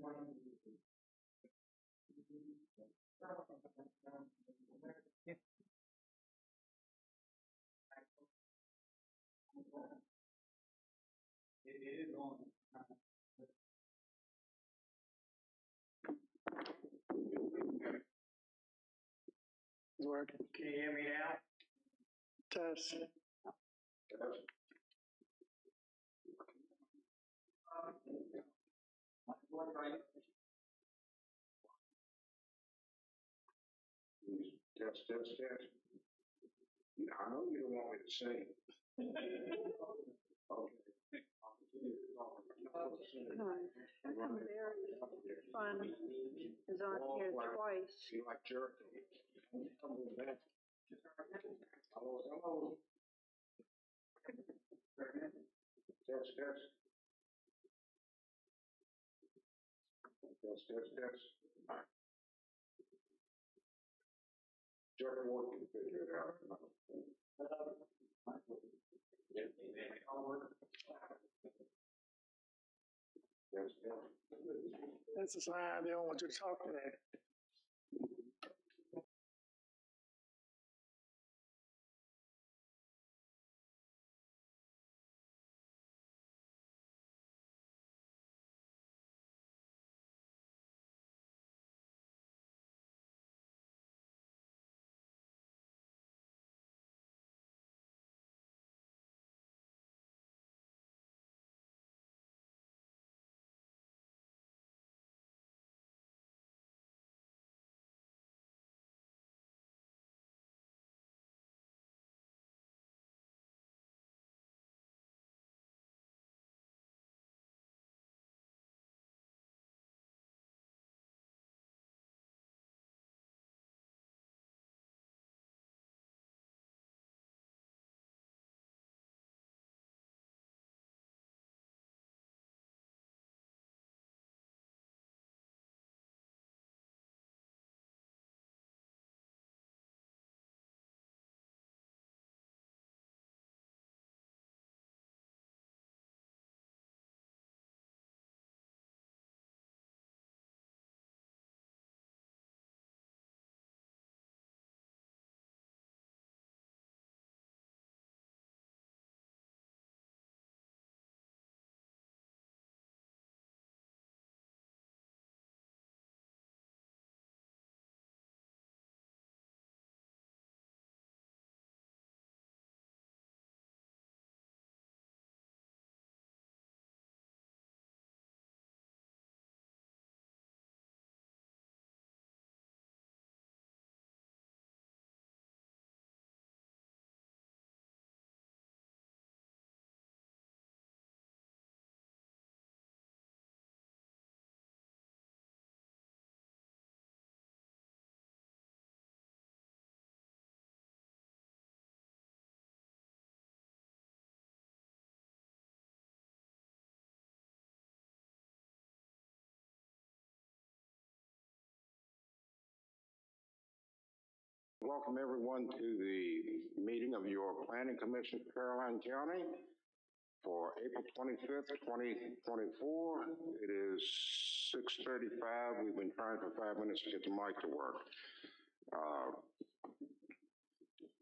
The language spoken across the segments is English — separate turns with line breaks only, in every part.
It is on.
It's working.
Can you hear me now?
Test.
Test, test, test. I know you don't want me to sing. Okay.
How come Barry Fund is on here twice?
You like jerky? Hello, hello. Test, test. Test, test, test. Jerry Ward can figure it out. Yes, yes.
That's a sign they don't want you to talk today.
Welcome everyone to the meeting of your Planning Commission of Caroline County for April 25th, 2024. It is 6:35. We've been trying for 5 minutes to get the mic to work.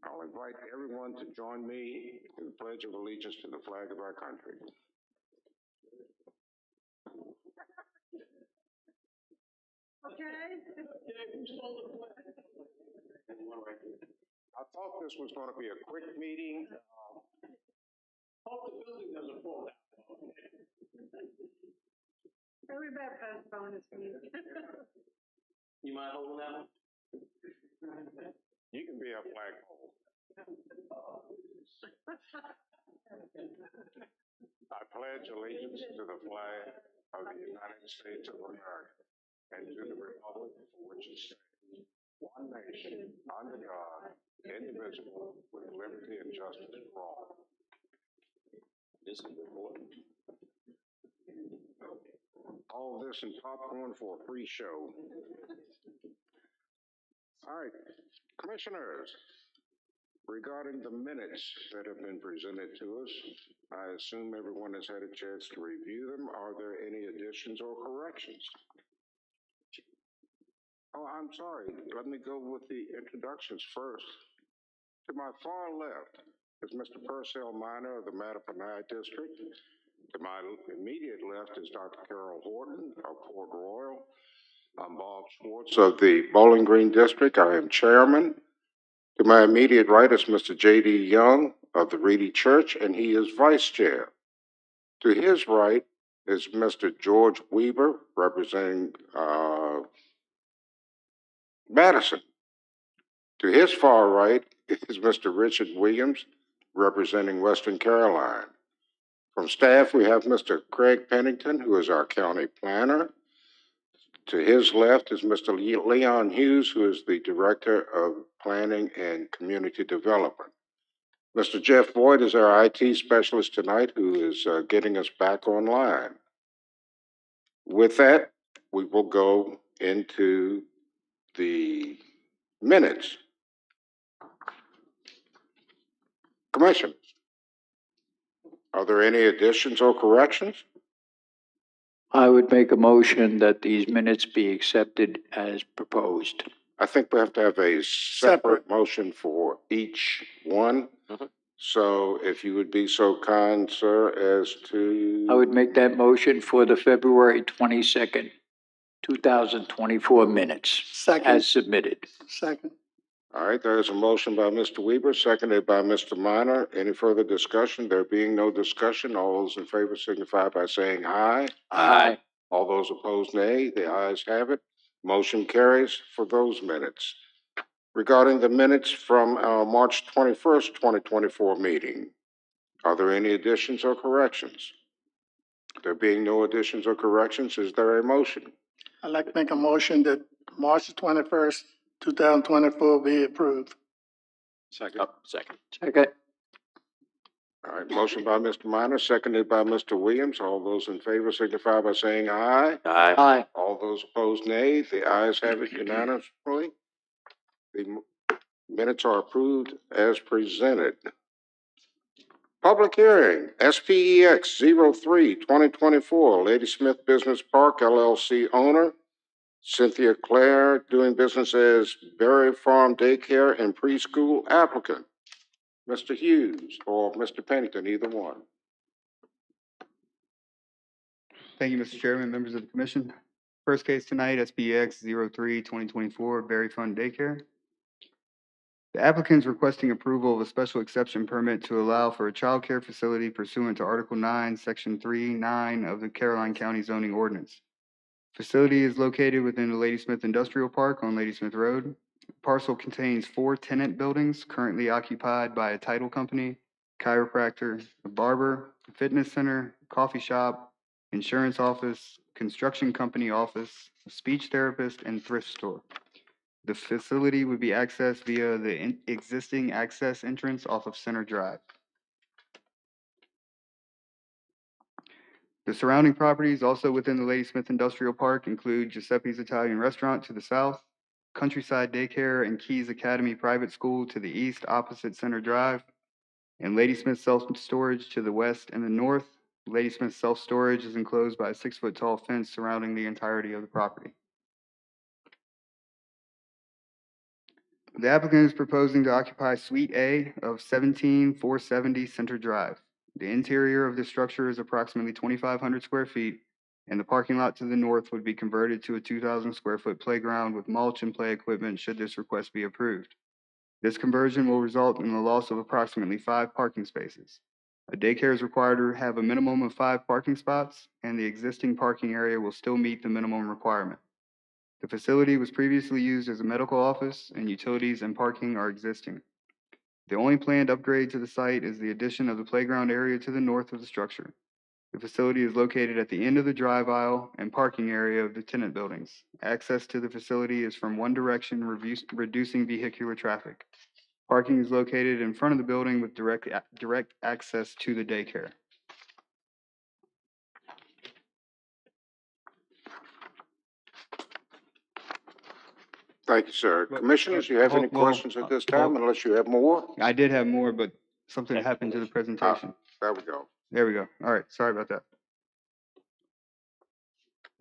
I'll invite everyone to join me in the Pledge of Allegiance to the flag of our country.
Okay.
I thought this was going to be a quick meeting.
Hope the building doesn't fall down.
We better postpone this meeting.
You mind holding that one?
You can be a flagpole. I pledge allegiance to the flag of the United States of America and to the republic for which it stands, one nation, under God, indivisible, with liberty and justice for all. This is important. All this and popcorn for a free show. All right, commissioners, regarding the minutes that have been presented to us, I assume everyone has had a chance to review them. Are there any additions or corrections? Oh, I'm sorry. Let me go with the introductions first. To my far left is Mr. Purcell Minor of the Mattapanai District. To my immediate left is Dr. Carol Horton of Port Royal. I'm Bob Schwartz of the Bowling Green District. I am chairman. To my immediate right is Mr. J.D. Young of the Reedy Church, and he is vice chair. To his right is Mr. George Weaver, representing Madison. To his far right is Mr. Richard Williams, representing Western Carolina. From staff, we have Mr. Craig Pennington, who is our county planner. To his left is Mr. Leon Hughes, who is the Director of Planning and Community Development. Mr. Jeff Boyd is our IT specialist tonight, who is getting us back online. With that, we will go into the minutes. Commission, are there any additions or corrections?
I would make a motion that these minutes be accepted as proposed.
I think we have to have a separate motion for each one. So if you would be so kind, sir, as to...
I would make that motion for the February 22nd, 2024 minutes
Second.
as submitted.
Second.
All right, there is a motion by Mr. Weaver, seconded by Mr. Minor. Any further discussion? There being no discussion, all those in favor signify by saying aye.
Aye.
All those opposed, nay. The ayes have it. Motion carries for those minutes. Regarding the minutes from our March 21st, 2024 meeting, are there any additions or corrections? There being no additions or corrections, is there a motion?
I'd like to make a motion that March 21st, 2024 be approved.
Second. Second.
All right, motion by Mr. Minor, seconded by Mr. Williams. All those in favor signify by saying aye.
Aye.
All those opposed, nay. The ayes have it unanimously. The minutes are approved as presented. Public hearing, SPEX 03-2024, Ladysmith Business Park LLC owner, Cynthia Clare, doing business as Berry Farm Daycare and Preschool applicant. Mr. Hughes or Mr. Pennington, either one.
Thank you, Mr. Chairman, members of the commission. First case tonight, SPX 03-2024, Berry Fund Daycare. The applicant is requesting approval of a special exception permit to allow for a child care facility pursuant to Article 9, Section 3-9 of the Caroline County Zoning Ordinance. Facility is located within the Ladysmith Industrial Park on Ladysmith Road. The parcel contains 4 tenant buildings currently occupied by a title company, chiropractor, a barber, a fitness center, coffee shop, insurance office, construction company office, a speech therapist, and thrift store. The facility would be accessed via the existing access entrance off of Center Drive. The surrounding properties also within the Ladysmith Industrial Park include Giuseppe's Italian Restaurant to the south, Countryside Daycare and Keys Academy Private School to the east opposite Center Drive, and Ladysmith Self-Storage to the west and the north. Ladysmith Self-Storage is enclosed by a 6-foot-tall fence surrounding the entirety of the property. The applicant is proposing to occupy Suite A of 17470 Center Drive. The interior of the structure is approximately 2,500 square feet, and the parking lot to the north would be converted to a 2,000 square foot playground with mulch and play equipment should this request be approved. This conversion will result in the loss of approximately 5 parking spaces. A daycare is required to have a minimum of 5 parking spots, and the existing parking area will still meet the minimum requirement. The facility was previously used as a medical office, and utilities and parking are existing. The only planned upgrade to the site is the addition of the playground area to the north of the structure. The facility is located at the end of the drive aisle and parking area of the tenant buildings. Access to the facility is from one direction, reducing vehicular traffic. Parking is located in front of the building with direct access to the daycare.
Thank you, sir.
Well,
Commissioners, do you have any
well,
questions at this time, unless you have more?
I did have more, but something happened to the presentation.
There we go.
There we go. All right, sorry about that.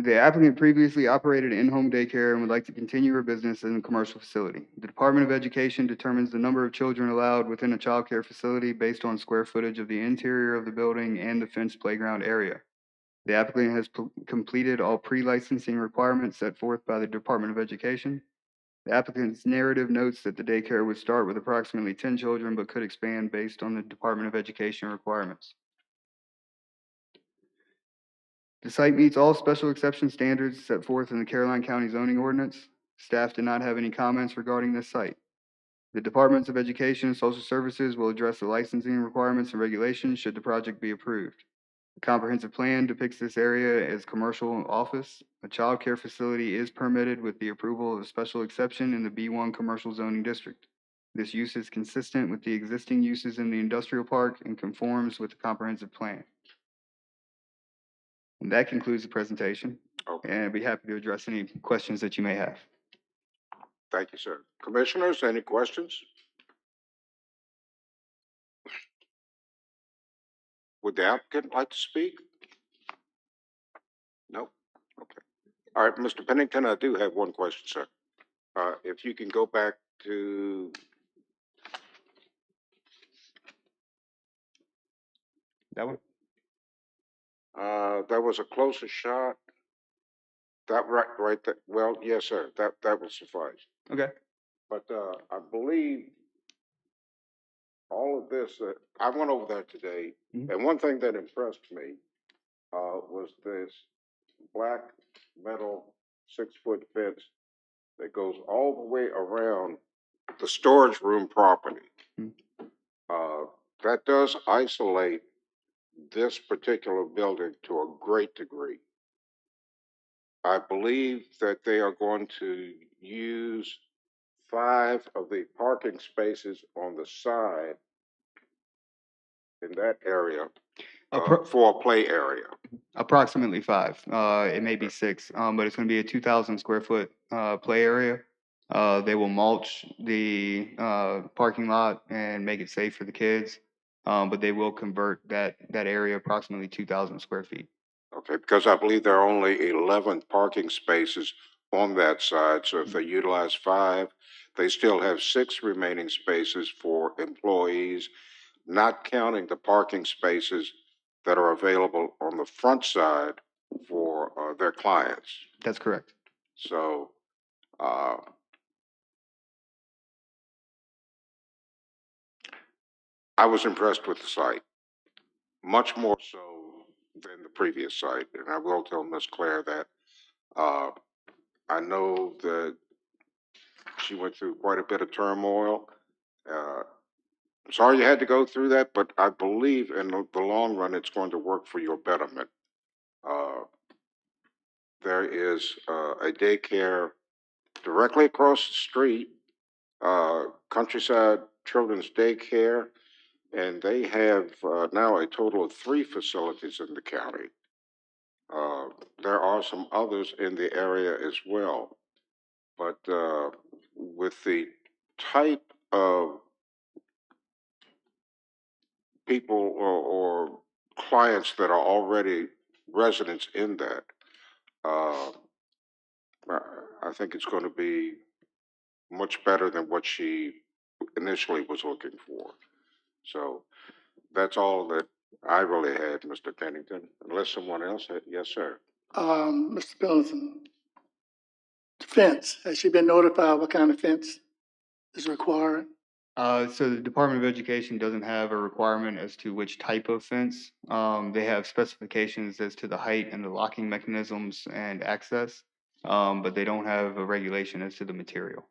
The applicant previously operated an in-home daycare and would like to continue her business in a commercial facility. The Department of Education determines the number of children allowed within a child care facility based on square footage of the interior of the building and the fenced playground area. The applicant has completed all pre-licensing requirements set forth by the Department of Education. The applicant's narrative notes that the daycare would start with approximately 10 children but could expand based on the Department of Education requirements. The site meets all special exception standards set forth in the Caroline County zoning ordinance. Staff did not have any comments regarding this site. The Departments of Education and Social Services will address the licensing requirements and regulations should the project be approved. The comprehensive plan depicts this area as commercial office. A child care facility is permitted with the approval of a special exception in the B1 commercial zoning district. This use is consistent with the existing uses in the industrial park and conforms with the comprehensive plan. And that concludes the presentation,
Okay,
and I'd be happy to address any questions that you may have.
thank you, sir. Commissioners, any questions? Would the applicant like to speak? No? Okay. All right, Mr. Pennington, I do have one question, sir. If you can go back to,
That one?
that was a closer shot. That right there, well, yes, sir, that would suffice.
Okay.
But, I believe all of this, I went over there today,
Mhm.
and one thing that impressed me, was this black metal 6-foot fence that goes all the way around the storage room property.
Mhm.
That does isolate this particular building to a great degree. I believe that they are going to use 5 of the parking spaces on the side in that area for a play area.
Approximately 5. It may be 6, but it's going to be a 2,000 square foot play area. They will mulch the parking lot and make it safe for the kids, but they will convert that area approximately 2,000 square feet.
Okay, because I believe there are only 11 parking spaces on that side, so if they utilize 5, they still have 6 remaining spaces for employees, not counting the parking spaces that are available on the front side for their clients.
That's correct.
So, I was impressed with the site, much more so than the previous site. And I will tell Ms. Claire that I know that she went through quite a bit of turmoil. I'm sorry you had to go through that, but I believe in the long run it's going to work for your betterment. There is a daycare directly across the street, Countryside Children's Daycare, and they have now a total of 3 facilities in the county. There are some others in the area as well, but with the type of people or clients that are already residents in that, I think it's going to be much better than what she initially was looking for. So that's all that I really had, Mr. Pennington, unless someone else had. Yes, sir.
Mr. Billington, fence, has she been notified what kind of fence is required?
So the Department of Education doesn't have a requirement as to which type of fence. They have specifications as to the height and the locking mechanisms and access, but they don't have a regulation as to the material.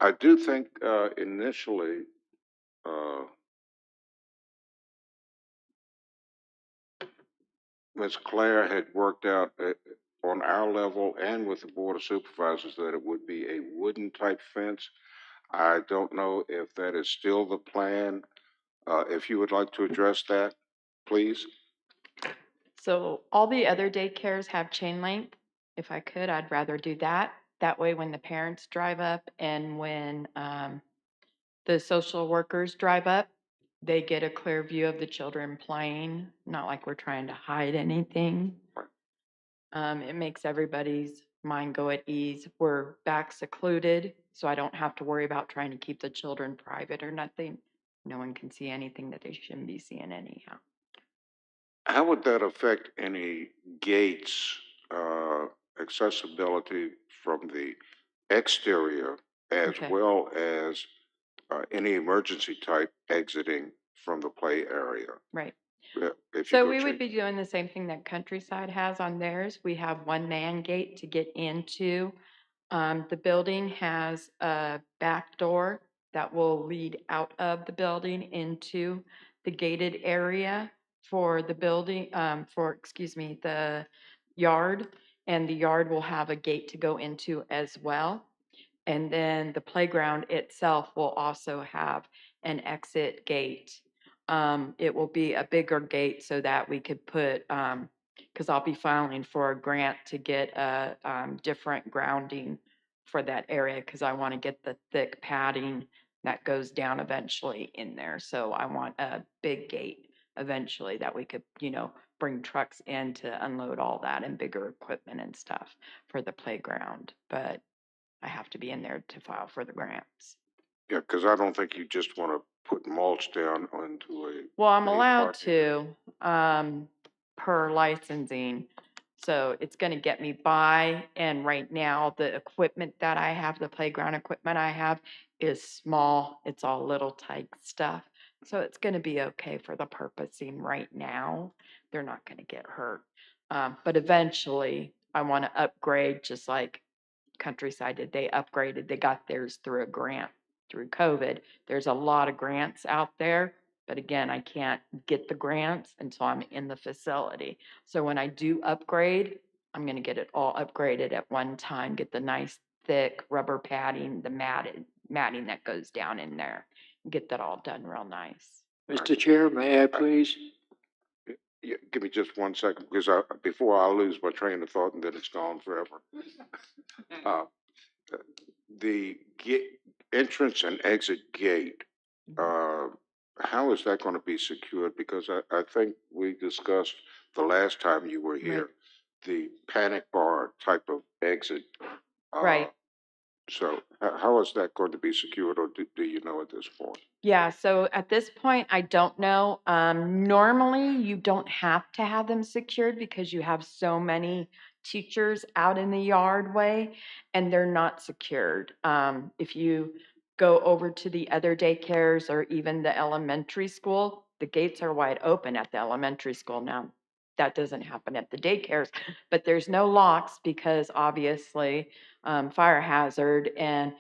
I do think initially Ms. Claire had worked out on our level and with the Board of Supervisors that it would be a wooden type fence. I don't know if that is still the plan. If you would like to address that, please.
So all the other daycares have chain link. If I could, I'd rather do that. That way, when the parents drive up and when the social workers drive up, they get a clear view of the children playing, not like we're trying to hide anything. It makes everybody's mind go at ease. We're back secluded, so I don't have to worry about trying to keep the children private or nothing. No one can see anything that they shouldn't be seeing anyhow.
How would that affect any gates, accessibility from the exterior as
Okay.
well as any emergency type exiting from the play area?
Right.
If you
So
go
we would
change-
be doing the same thing that Countryside has on theirs. We have one man gate to get into. The building has a back door that will lead out of the building into the gated area for the building, the yard. And the yard will have a gate to go into as well. And then the playground itself will also have an exit gate. It will be a bigger gate so that we could put, because I'll be filing for a grant to get a different grounding for that area because I want to get the thick padding that goes down eventually in there. So I want a big gate eventually that we could, bring trucks in to unload all that and bigger equipment and stuff for the playground. But I have to be in there to file for the grants.
Yeah, because I don't think you just want to put mulch down onto a.
Well, I'm
a
allowed
parking
to, per licensing. So it's going to get me by. And right now, the equipment that I have, the playground equipment I have, is small. It's all little type stuff. So it's going to be okay for the purposing right now. They're not going to get hurt. But eventually, I want to upgrade just like Countryside did. They upgraded, they got theirs through a grant through COVID. There's a lot of grants out there, but again, I can't get the grants until I'm in the facility. So when I do upgrade, I'm going to get it all upgraded at one time, get the nice thick rubber padding, the matting that goes down in there, get that all done real nice.
Mr. Chair, may I please?
Yeah, give me just 1 second because before I lose my train of thought and then it's gone forever. Uh, the entrance and exit gate, how is that going to be secured? Because I think we discussed the last time you were here, the panic bar type of exit.
Right.
So how is that going to be secured, or do you know at this point?
Yeah, so at this point, I don't know. Normally, you don't have to have them secured because you have so many teachers out in the yard way, and they're not secured. If you go over to the other daycares or even the elementary school, the gates are wide open at the elementary school now. That doesn't happen at the daycares, but there's no locks because obviously fire hazard. And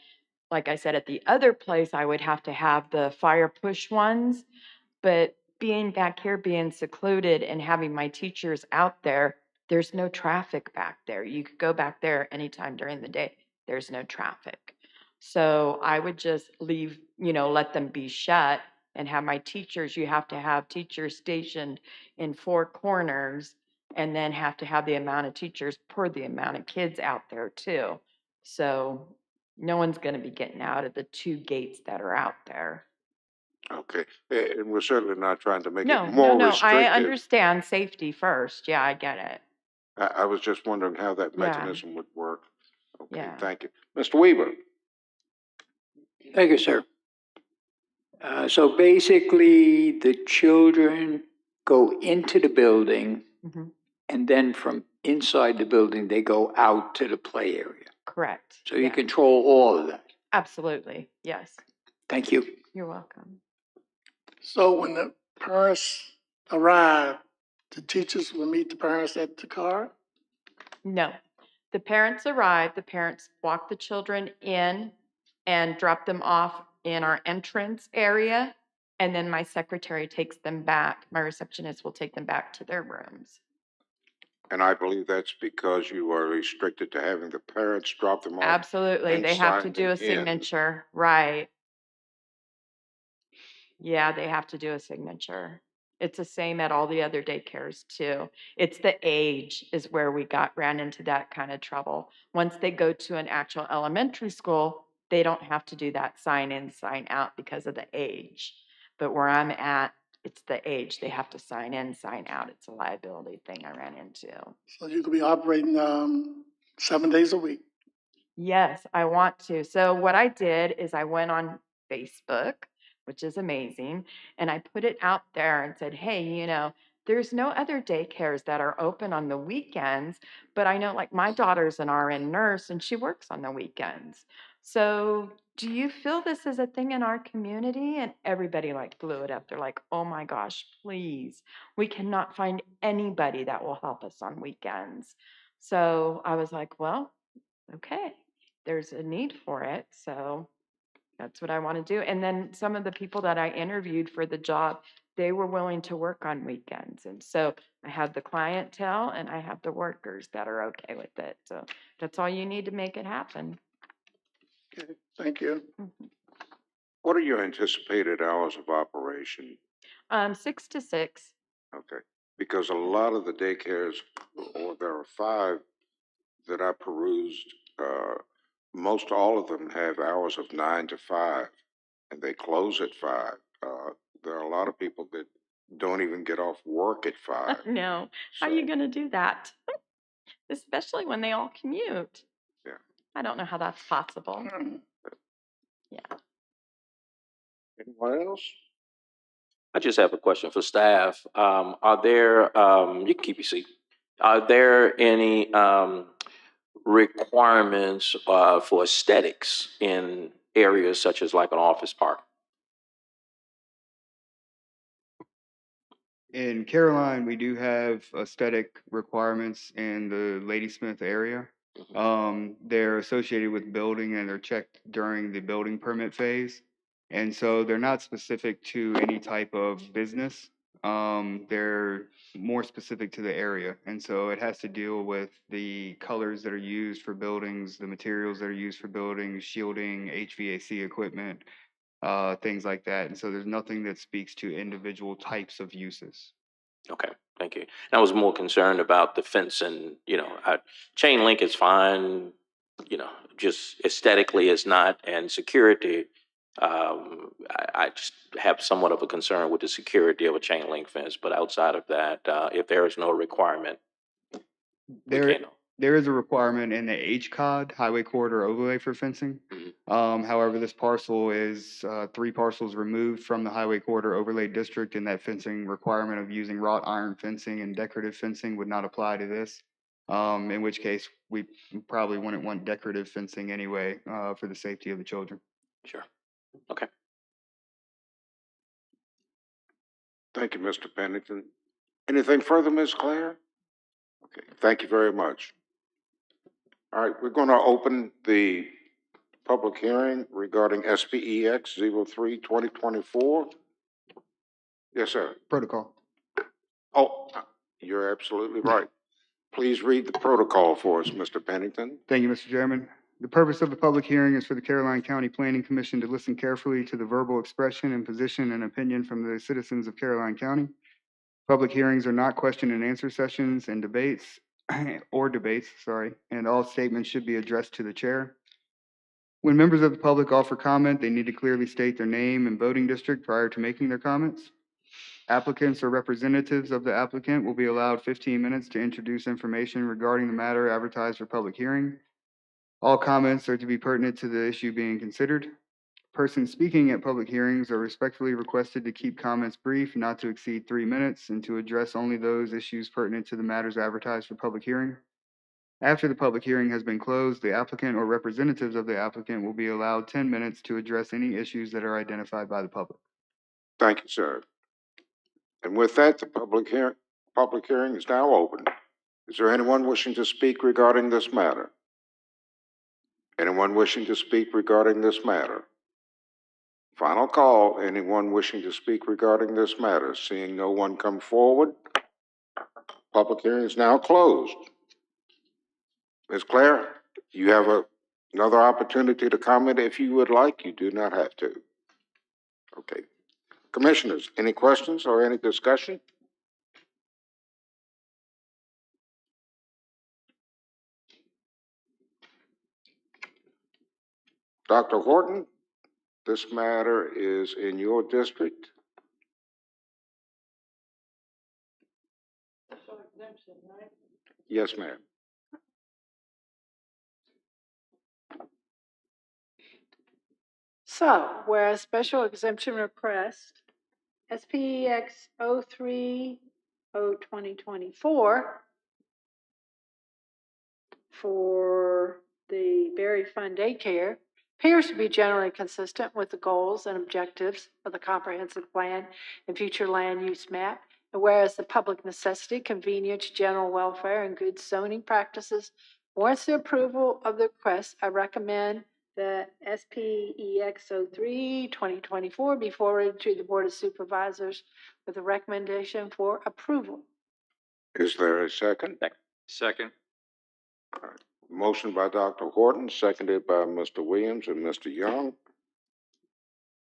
like I said, at the other place, I would have to have the fire push ones. But being back here, being secluded and having my teachers out there, there's no traffic back there. You could go back there anytime during the day. There's no traffic. So I would just leave, let them be shut and have my teachers. You have to have teachers stationed in 4 corners and then have to have the amount of teachers per the amount of kids out there too. So no one's going to be getting out of the 2 gates that are out there.
Okay, and we're certainly not trying to make
No,
it more
no, I
restrictive.
understand safety first. Yeah, I get it.
I was just wondering how that
Yeah.
mechanism would work. Okay,
Yeah.
thank you. Mr. Weaver?
Thank you, sir. So basically, the children go into the building,
Mhm.
and then from inside the building, they go out to the play area.
Correct.
So you
Yeah.
control all of that.
Absolutely. Yes.
Thank you.
You're welcome.
So when the parents arrive, the teachers will meet the parents at the car?
No. The parents arrive, the parents walk the children in and drop them off in our entrance area. And then my secretary takes them back. My receptionist will take them back to their rooms.
And I believe that's because you are restricted to having the parents drop them off.
Absolutely.
and
They have to
sign
do a
them in.
signature. Right. Yeah, they have to do a signature. It's the same at all the other daycares too. It's the age is where we ran into that kind of trouble. Once they go to an actual elementary school, they don't have to do that sign in, sign out because of the age. But where I'm at, it's the age. They have to sign in, sign out. It's a liability thing I ran into.
So you could be operating, 7 days a week.
Yes, I want to. So what I did is I went on Facebook, which is amazing, and I put it out there and said, hey, there's no other daycares that are open on the weekends, but I know like my daughter's an RN nurse and she works on the weekends. So do you feel this is a thing in our community? And everybody like blew it up. They're like, oh my gosh, please. We cannot find anybody that will help us on weekends. So I was like, well, okay, there's a need for it. So that's what I want to do. And then some of the people that I interviewed for the job, they were willing to work on weekends. And so I have the clientele and I have the workers that are okay with it. So that's all you need to make it happen.
Okay, thank you.
What are your anticipated hours of operation?
6 to 6.
Okay, because a lot of the daycares, or there are 5 that I perused, most all of them have hours of 9 to 5, and they close at 5. There are a lot of people that don't even get off work at 5.
No, how are you
So,
going to do that? Especially when they all commute.
Yeah.
I don't know how that's possible. Yeah.
Anyone else?
I just have a question for staff. Are there, you can keep your seat. Are there any requirements for aesthetics in areas such as like an office park?
In Caroline, we do have aesthetic requirements in the Ladysmith area. They're associated with building and they're checked during the building permit phase. And so they're not specific to any type of business. They're more specific to the area. And so it has to deal with the colors that are used for buildings, the materials that are used for buildings, shielding, HVAC equipment, things like that. And so there's nothing that speaks to individual types of uses.
Okay, thank you. And I was more concerned about the fencing, chain link is fine, just aesthetically it's not, and security. I just have somewhat of a concern with the security of a chain link fence, but outside of that, if there is no requirement, we can't.
There is a requirement in the HCOD, Highway Corridor Overlay for fencing. However, this parcel is 3 parcels removed from the Highway Corridor Overlay District, and that fencing requirement of using wrought iron fencing and decorative fencing would not apply to this. In which case, we probably wouldn't want decorative fencing anyway for the safety of the children.
Sure. Okay.
Thank you, Mr. Pennington. Anything further, Ms. Claire? Okay, thank you very much. All right, we're going to open the public hearing regarding SPEX 03-2024. Yes, sir.
Protocol.
Oh, you're absolutely right. Please read the protocol for us, Mr. Pennington.
Thank you, Mr. Chairman. The purpose of the public hearing is for the Caroline County Planning Commission to listen carefully to the verbal expression and position and opinion from the citizens of Caroline County. Public hearings are not question and answer sessions and debates, and all statements should be addressed to the chair. When members of the public offer comment, they need to clearly state their name and voting district prior to making their comments. Applicants or representatives of the applicant will be allowed 15 minutes to introduce information regarding the matter advertised for public hearing. All comments are to be pertinent to the issue being considered. Persons speaking at public hearings are respectfully requested to keep comments brief, not to exceed 3 minutes, and to address only those issues pertinent to the matters advertised for public hearing. After the public hearing has been closed, the applicant or representatives of the applicant will be allowed 10 minutes to address any issues that are identified by the public.
Thank you, sir. And with that, the public hearing is now open. Is there anyone wishing to speak regarding this matter? Anyone wishing to speak regarding this matter? Final call, anyone wishing to speak regarding this matter? Seeing no one come forward, public hearing is now closed. Ms. Claire, you have another opportunity to comment if you would like. You do not have to. Okay. Commissioners, any questions or any discussion? Dr. Horton, this matter is in your district.
exemption, right?
Yes, ma'am.
So, whereas special exemption request SPEX 030/2024 for the Berry Fund Daycare appears to be generally consistent with the goals and objectives of the comprehensive plan and future land use map. And whereas the public necessity, convenience, general welfare, and good zoning practices warrants the approval of the request, I recommend that SPEX 03/2024 be forwarded to the Board of Supervisors with a recommendation for approval.
Is there a second?
Second.
Motion by Dr. Horton, seconded by Mr. Williams and Mr. Young.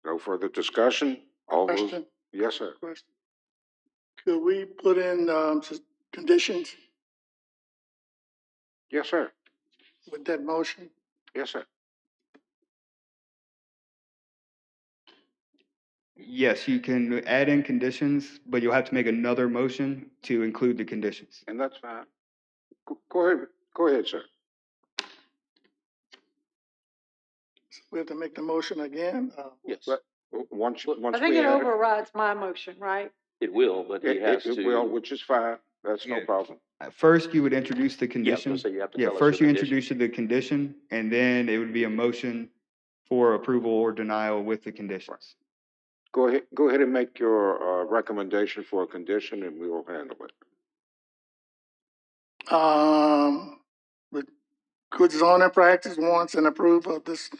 No further discussion? All those,
Question,
yes, sir.
question. Could we put in, conditions
Yes, sir.
with that motion?
Yes, sir.
Yes, you can add in conditions, but you'll have to make another motion to include the conditions.
And that's fine. Go ahead, sir.
We have to make the motion again?
Yes,
But once
I think
we
it
add it,
overrides my motion, right?
it will, but he has
it will,
to.
which is fine. That's no
Yeah.
problem.
First, you would introduce the
Yeah,
condition.
so you have to
Yeah,
tell us
first
your
you
condition.
introduce the condition, and then it would be a motion for approval or denial with the conditions.
Go ahead and make your, recommendation for a condition and we will handle it.
With good zoning practice warrants and approval of this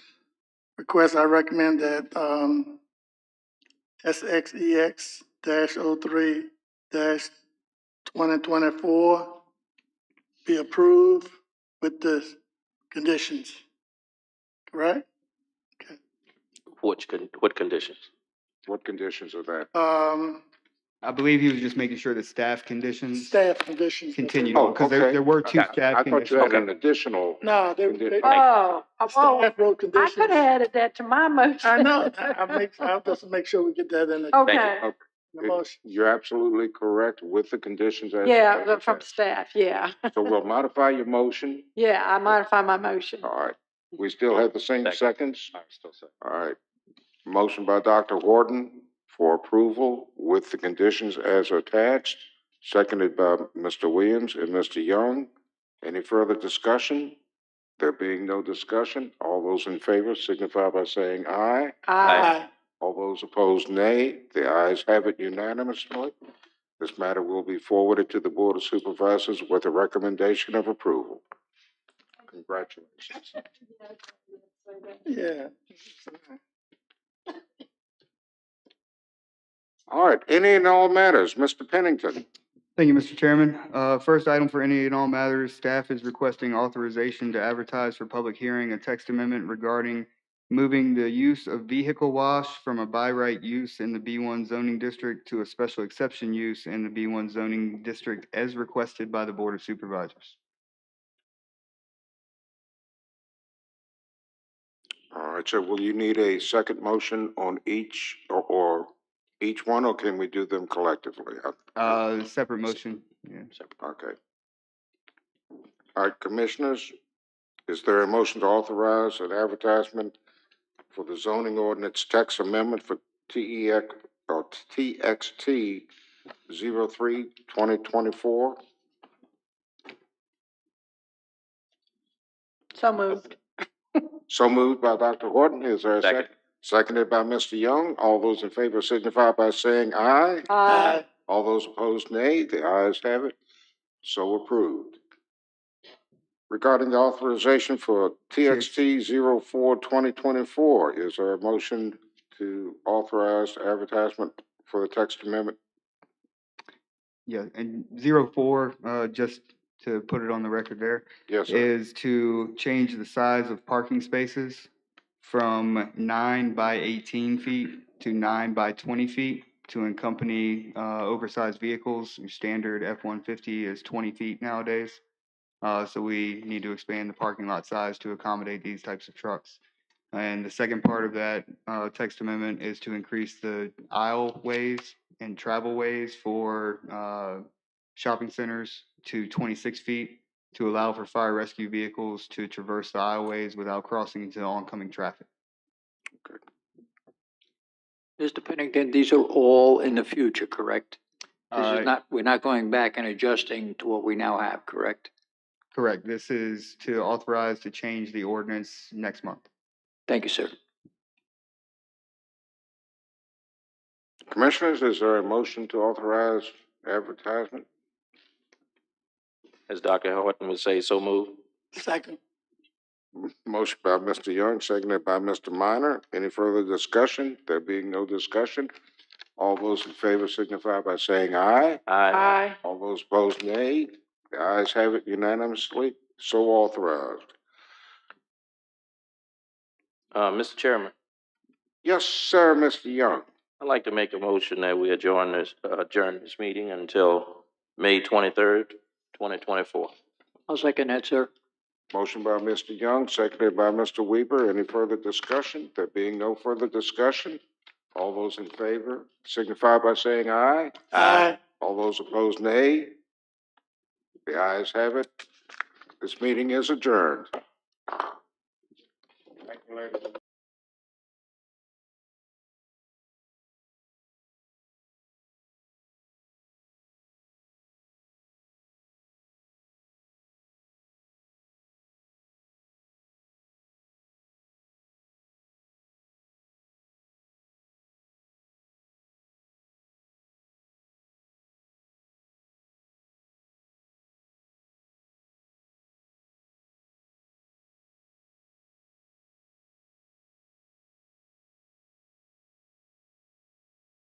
request, I recommend that, SXEX -03 2024 be approved with the conditions, correct?
What conditions?
What conditions are that?
I believe he was just making sure the staff conditions
Staff conditions.
continued
Oh,
on, because
okay.
there were two
I
staff
thought you
conditions.
had an additional.
No, they,
Oh, well,
staff wrote
I
conditions.
could have added that to my motion.
I know, I'll just make sure we get that in the,
Okay,
the motion.
You're absolutely correct with the conditions as.
yeah,
as
but from
attached.
staff, yeah.
So we'll modify your motion.
Yeah, I modify my motion.
All right. We still have the same
Second.
seconds?
I'm still second.
All right. Motion by Dr. Horton for approval with the conditions as attached, seconded by Mr. Williams and Mr. Young. Any further discussion? There being no discussion, all those in favor signify by saying aye.
Aye.
All those opposed, nay. The ayes have it unanimously. This matter will be forwarded to the Board of Supervisors with a recommendation of approval. Congratulations.
Yeah.
All right, any and all matters, Mr. Pennington.
Thank you, Mr. Chairman. First item for any and all matters, staff is requesting authorization to advertise for public hearing a text amendment regarding moving the use of vehicle wash from a by right use in the B1 zoning district to a special exception use in the B1 zoning district as requested by the Board of Supervisors.
All right, so will you need a second motion on each or each one, or can we do them collectively?
Separate motion, yeah.
Okay. All right, commissioners, is there a motion to authorize an advertisement for the zoning ordinance text amendment for TXT 03/2024?
So moved.
So moved by Dr. Horton. Is there a second? Seconded by Mr. Young. All those in favor signify by saying aye.
Aye.
All those opposed, nay. The ayes have it. So approved. Regarding the authorization for TXT 04/2024, is there a motion to authorize advertisement for the text amendment?
Yeah, and 04, just to put it on the record there,
Yes, sir.
is to change the size of parking spaces from 9 by 18 feet to 9 by 20 feet to accompany oversized vehicles. Your standard F-150 is 20 feet nowadays. So we need to expand the parking lot size to accommodate these types of trucks. And the second part of that text amendment is to increase the aisleways and travel ways for shopping centers to 26 feet to allow for fire rescue vehicles to traverse the aisleways without crossing into oncoming traffic.
Mr. Pennington, these are all in the future, correct? This
Uh,
is not, we're not going back and adjusting to what we now have, correct?
Correct. This is to authorize to change the ordinance next month.
Thank you, sir.
Commissioners, is there a motion to authorize advertisement?
As Dr. Horton would say, so move.
Second.
Motion by Mr. Young, seconded by Mr. Minor. Any further discussion? There being no discussion, all those in favor signify by saying aye.
Aye.
All those opposed, nay. The ayes have it unanimously, so authorized.
Mr. Chairman,
Yes, sir, Mr. Young.
I'd like to make a motion that we adjourn this meeting until May 23rd, 2024.
I'll second that, sir.
Motion by Mr. Young, seconded by Mr. Weaver. Any further discussion? There being no further discussion, all those in favor signify by saying aye.
Aye.
All those opposed, nay. The ayes have it. This meeting is adjourned. Thank you, ladies.